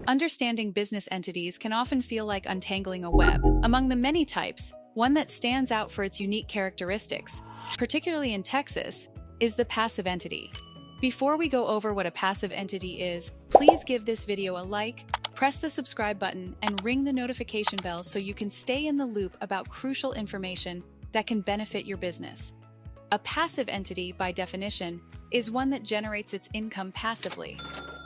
Understanding business entities can often feel like untangling a web. Among the many types, one that stands out for its unique characteristics, particularly in Texas, is the passive entity. Before we go over what a passive entity is, please give this video a like, press the subscribe button, and ring the notification bell so you can stay in the loop about crucial information that can benefit your business. A passive entity, by definition, is one that generates its income passively.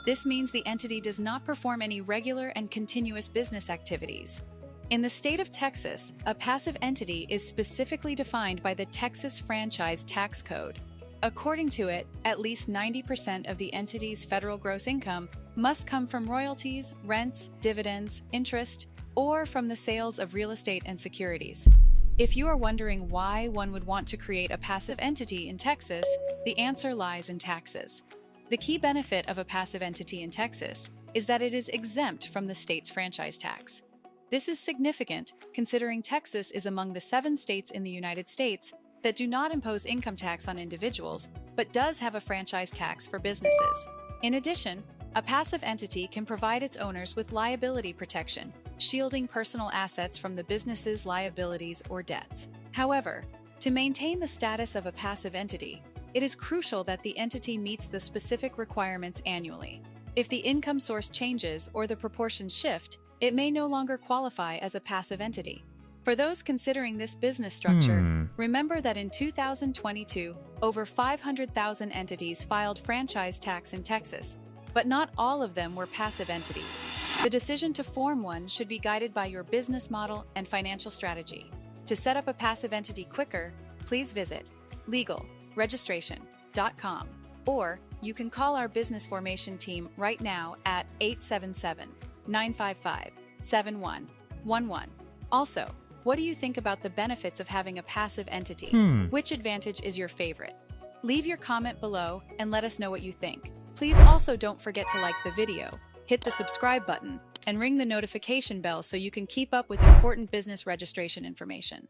This means the entity does not perform any regular and continuous business activities. In the state of Texas, a passive entity is specifically defined by the Texas Franchise Tax Code. According to it, at least 90% of the entity's federal gross income must come from royalties, rents, dividends, interest, or from the sales of real estate and securities. If you are wondering why one would want to create a passive entity in Texas, the answer lies in taxes. The key benefit of a passive entity in Texas is that it is exempt from the state's franchise tax. This is significant considering Texas is among the 7 states in the United States that do not impose income tax on individuals, but does have a franchise tax for businesses. In addition, a passive entity can provide its owners with liability protection, shielding personal assets from the business's liabilities or debts. However, to maintain the status of a passive entity, it is crucial that the entity meets the specific requirements annually. If the income source changes or the proportions shift, it may no longer qualify as a passive entity. For those considering this business structure, remember that in 2022, over 500,000 entities filed franchise tax in Texas, but not all of them were passive entities. The decision to form one should be guided by your business model and financial strategy. To set up a passive entity quicker, please visit legalregistration.com, or you can call our business formation team right now at 877-955-7111. Also, what do you think about the benefits of having a passive entity? Which advantage is your favorite? Leave your comment below and let us know what you think. Please also don't forget to like the video, hit the subscribe button, and ring the notification bell so you can keep up with important business registration information.